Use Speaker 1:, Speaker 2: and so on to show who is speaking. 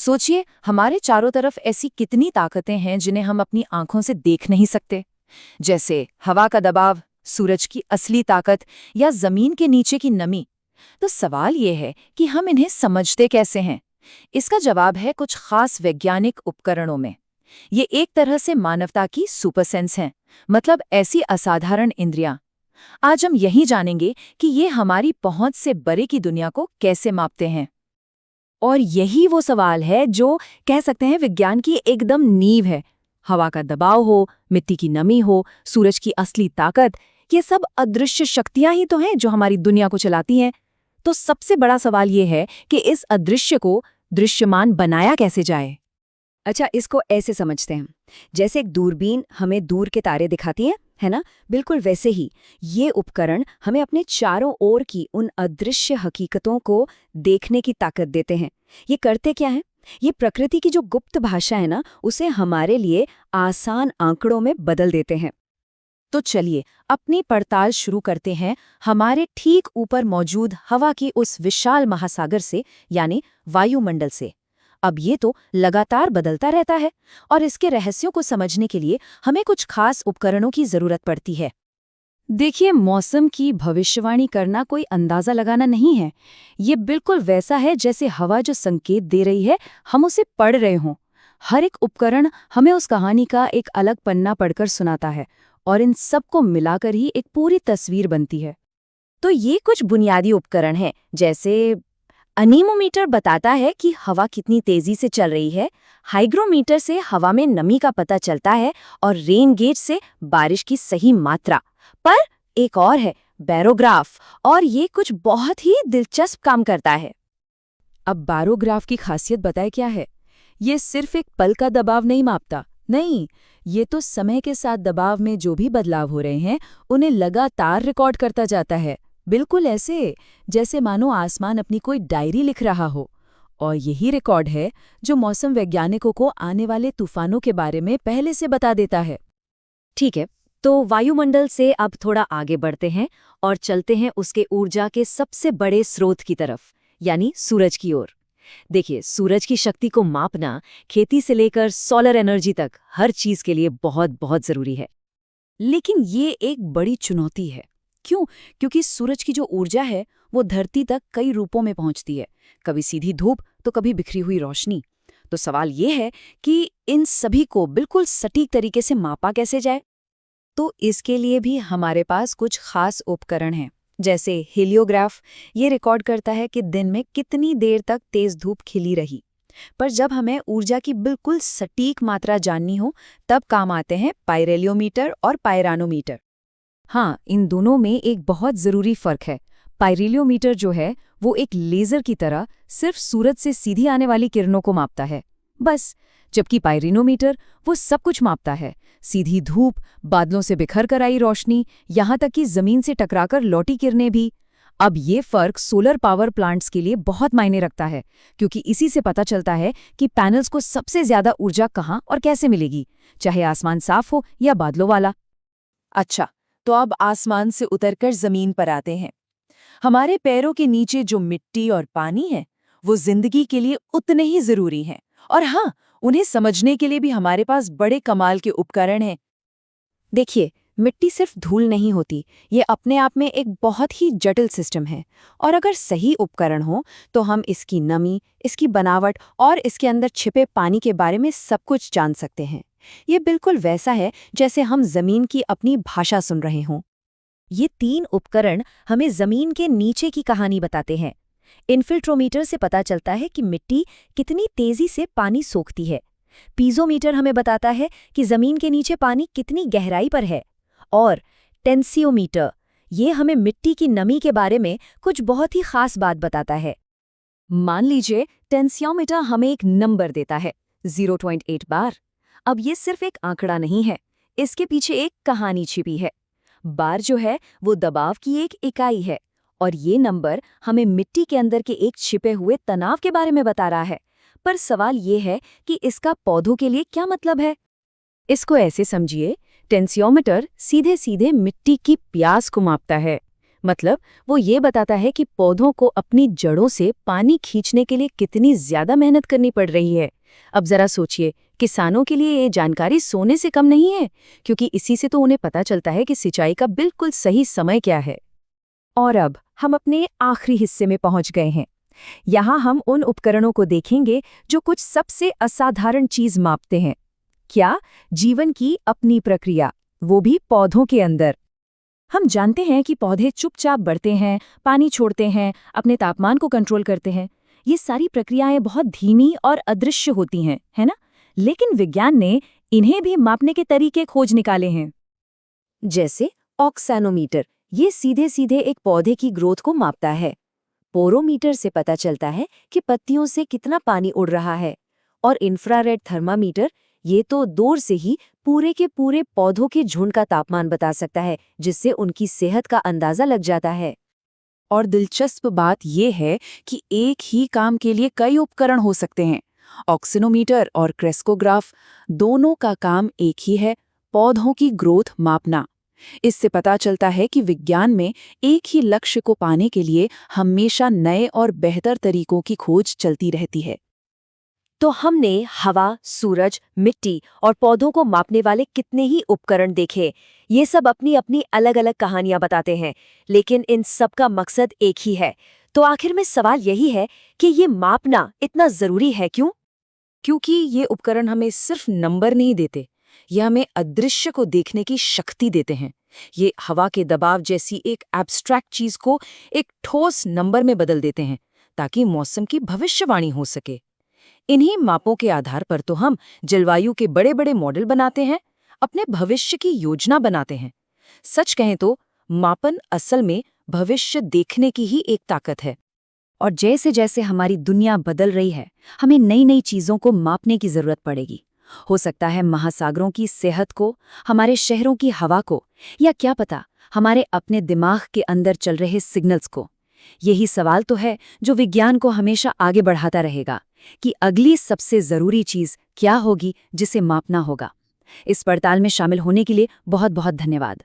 Speaker 1: सोचिए, हमारे चारों तरफ ऐसी कितनी ताकतें हैं जिन्हें हम अपनी आंखों से देख नहीं सकते। जैसे हवा का दबाव, सूरज की असली ताकत या जमीन के नीचे की नमी। तो सवाल ये है कि हम इन्हें समझते कैसे हैं? इसका जवाब है कुछ खास वैज्ञानिक उपकरणों में। ये एक तरह से मानवता की सुपर सेंस हैं, मतलब ऐसी असाधारण इंद्रियां। आज हम यही जानेंगे कि ये हमारी पहुंच से परे की दुनिया को कैसे मापते हैं।
Speaker 2: और यही वो सवाल है जो कह सकते हैं विज्ञान की एकदम नींव है। हवा का दबाव हो, मिट्टी की नमी हो, सूरज की असली ताकत, ये सब अदृश्य शक्तियां ही तो हैं जो हमारी दुनिया को चलाती हैं। तो सबसे बड़ा सवाल ये है कि इस अदृश्य को दृश्यमान बनाया कैसे जाए। अच्छा, इसको ऐसे समझते हैं, जैसे एक दूरबीन हमें दूर के तारे दिखाती है ना? बिल्कुल वैसे ही ये उपकरण हमें अपने चारों ओर की उन अदृश्य हकीकतों को देखने की ताकत देते हैं। ये करते क्या है? ये प्रकृति की जो गुप्त भाषा है ना, उसे हमारे लिए आसान आंकड़ों में बदल देते हैं।
Speaker 1: तो चलिए अपनी पड़ताल शुरू करते हैं हमारे ठीक ऊपर मौजूद हवा की उस विशाल महासागर से, यानी वायुमंडल से। अब ये तो लगातार बदलता रहता है और इसके रहस्यों को समझने के लिए हमें कुछ खास उपकरणों की जरूरत पड़ती है।
Speaker 2: देखिए, मौसम की भविष्यवाणी करना कोई अंदाजा लगाना नहीं है। ये बिल्कुल वैसा है जैसे हवा जो संकेत दे रही है, हम उसे पढ़ रहे हों। हर एक उपकरण हमें उस कहानी का एक अलग पन्ना पढ़कर सुनाता है और इन सबको मिलाकर ही एक पूरी तस्वीर बनती है।
Speaker 1: तो ये कुछ बुनियादी उपकरण हैं, जैसे अनीमोमीटर बताता है कि हवा कितनी तेजी से चल रही है, हाइग्रोमीटर से हवा में नमी का पता चलता है और रेन गेज से बारिश की सही मात्रा। पर एक और है, बैरोग्राफ, और ये कुछ बहुत ही दिलचस्प काम करता है।
Speaker 2: अब बारोग्राफ की खासियत बताए क्या है? ये सिर्फ एक पल का दबाव नहीं मापता, नहीं, ये तो समय के साथ दबाव में जो भी बदलाव हो रहे हैं उन्हें लगातार रिकॉर्ड करता जाता है। बिल्कुल ऐसे जैसे मानो आसमान अपनी कोई डायरी लिख रहा हो। और यही रिकॉर्ड है जो मौसम वैज्ञानिकों को आने वाले तूफानों के बारे में पहले से बता देता है।
Speaker 1: ठीक है, तो वायुमंडल से अब थोड़ा आगे बढ़ते हैं और चलते हैं उसके ऊर्जा के सबसे बड़े स्रोत की तरफ, यानी सूरज की ओर। देखिए, सूरज की शक्ति को मापना खेती से लेकर सोलर एनर्जी तक हर चीज के लिए बहुत बहुत जरूरी है।
Speaker 2: लेकिन ये एक बड़ी चुनौती है। क्यों? क्योंकि सूरज की जो ऊर्जा है वो धरती तक कई रूपों में पहुंचती है, कभी सीधी धूप तो कभी बिखरी हुई रोशनी। तो सवाल ये है कि इन सभी को बिल्कुल सटीक तरीके से मापा कैसे जाए।
Speaker 1: तो इसके लिए भी हमारे पास कुछ खास उपकरण हैं, जैसे हेलियोग्राफ। ये रिकॉर्ड करता है कि दिन में कितनी देर तक तेज धूप खिली रही। पर जब हमें ऊर्जा की बिल्कुल सटीक मात्रा जाननी हो, तब काम आते हैं पाइरेलियोमीटर और पायरानोमीटर।
Speaker 2: हाँ, इन दोनों में एक बहुत ज़रूरी फ़र्क है। पाइरेलियोमीटर जो है वो एक लेज़र की तरह सिर्फ सूरज से सीधी आने वाली किरणों को मापता है, बस। जबकि पाइरिनोमीटर वो सब कुछ मापता है, सीधी धूप, बादलों से बिखर कर आई रोशनी, यहाँ तक कि ज़मीन से टकराकर लौटी किरणें भी। अब ये फ़र्क सोलर पावर प्लांट्स के लिए बहुत मायने रखता है, क्योंकि इसी से पता चलता है कि पैनल्स को सबसे ज़्यादा ऊर्जा कहाँ और कैसे मिलेगी, चाहे आसमान साफ हो या बादलों वाला।
Speaker 1: अच्छा, तो अब आसमान से उतरकर जमीन पर आते हैं। हमारे पैरों के नीचे जो मिट्टी और पानी है, वो जिंदगी के लिए उतने ही जरूरी हैं। और हाँ, उन्हें समझने के लिए भी हमारे पास बड़े कमाल के उपकरण हैं। देखिए, मिट्टी सिर्फ धूल नहीं होती, ये अपने आप में एक बहुत ही जटिल सिस्टम है। और अगर सही उपकरण हो तो हम इसकी नमी, इसकी बनावट और इसके अंदर छिपे पानी के बारे में सब कुछ जान सकते हैं। ये बिल्कुल वैसा है जैसे हम जमीन की अपनी भाषा सुन रहे हों। ये 3 उपकरण हमें जमीन के नीचे की कहानी बताते हैं। इन्फिल्ट्रोमीटर से पता चलता है कि मिट्टी कितनी तेजी से पानी सोखती है। पीजोमीटर हमें बताता है कि जमीन के नीचे पानी कितनी गहराई पर है। और टेंसियोमीटर, ये हमें मिट्टी की नमी के बारे में कुछ बहुत ही खास बात बताता है।
Speaker 2: मान लीजिए टेंसियोमीटर हमें एक नंबर देता है, 0.8 बार। अब ये सिर्फ एक आंकड़ा नहीं है, इसके पीछे एक कहानी छिपी है। बार जो है वो दबाव की एक इकाई है, और ये नंबर हमें मिट्टी के अंदर के एक छिपे हुए तनाव के बारे में बता रहा है। पर सवाल ये है कि इसका पौधों के लिए क्या मतलब है। इसको ऐसे समझिए, टेंसियोमीटर सीधे सीधे मिट्टी की प्यास को मापता है। मतलब वो ये बताता है कि पौधों को अपनी जड़ों से पानी खींचने के लिए कितनी ज्यादा मेहनत करनी पड़ रही है। अब जरा सोचिए, किसानों के लिए ये जानकारी सोने से कम नहीं है, क्योंकि इसी से तो उन्हें पता चलता है कि सिंचाई का बिल्कुल सही समय क्या है। और अब हम अपने आखिरी हिस्से में पहुंच गए हैं। यहाँ हम उन उपकरणों को देखेंगे जो कुछ सबसे असाधारण चीज मापते हैं। क्या? जीवन की अपनी प्रक्रिया, वो भी पौधों के अंदर। हम जानते हैं कि पौधे चुपचाप बढ़ते हैं, पानी छोड़ते हैं, अपने तापमान को कंट्रोल करते हैं। ये सारी प्रक्रियाएं बहुत धीमी और अदृश्य होती हैं, है ना? लेकिन विज्ञान ने इन्हें भी मापने के तरीके खोज निकाले हैं। जैसे ऑक्सैनोमीटर, ये सीधे सीधे एक पौधे की ग्रोथ को मापता है। पोरोमीटर से पता चलता है कि पत्तियों से कितना पानी उड़ रहा है। और इंफ्रारेड थर्मामीटर, ये तो दूर से ही पूरे के पूरे पौधों के झुंड का तापमान बता सकता है, जिससे उनकी सेहत का अंदाजा लग जाता है।
Speaker 1: और दिलचस्प बात यह है कि एक ही काम के लिए कई उपकरण हो सकते हैं। ऑक्सीनोमीटर और क्रेस्कोग्राफ, दोनों का काम एक ही है, पौधों की ग्रोथ मापना। इससे पता चलता है कि विज्ञान में एक ही लक्ष्य को पाने के लिए हमेशा नए और बेहतर तरीकों की खोज चलती रहती है।
Speaker 2: तो हमने हवा, सूरज, मिट्टी और पौधों को मापने वाले कितने ही उपकरण देखे। ये सब अपनी अपनी अलग अलग कहानियां बताते हैं, लेकिन इन सब का मकसद एक ही है। तो आखिर में सवाल यही है कि ये मापना इतना जरूरी है क्यों? क्योंकि ये उपकरण हमें सिर्फ नंबर नहीं देते, ये हमें अदृश्य को देखने की शक्ति देते हैं। ये हवा के दबाव जैसी एक एब्स्ट्रैक्ट चीज को एक ठोस नंबर में बदल देते हैं, ताकि मौसम की भविष्यवाणी हो सके। इन्हीं मापों के आधार पर तो हम जलवायु के बड़े बड़े मॉडल बनाते हैं, अपने भविष्य की योजना बनाते हैं। सच कहें तो मापन असल में भविष्य देखने की ही एक ताकत है। और जैसे जैसे हमारी दुनिया बदल रही है, हमें नई नई चीजों को मापने की जरूरत पड़ेगी। हो सकता है महासागरों की सेहत को, हमारे शहरों की हवा को, या क्या पता हमारे अपने दिमाग के अंदर चल रहे सिग्नल्स को। यही सवाल तो है जो विज्ञान को हमेशा आगे बढ़ाता रहेगा कि अगली सबसे जरूरी चीज क्या होगी जिसे मापना होगा। इस पड़ताल में शामिल होने के लिए बहुत बहुत धन्यवाद।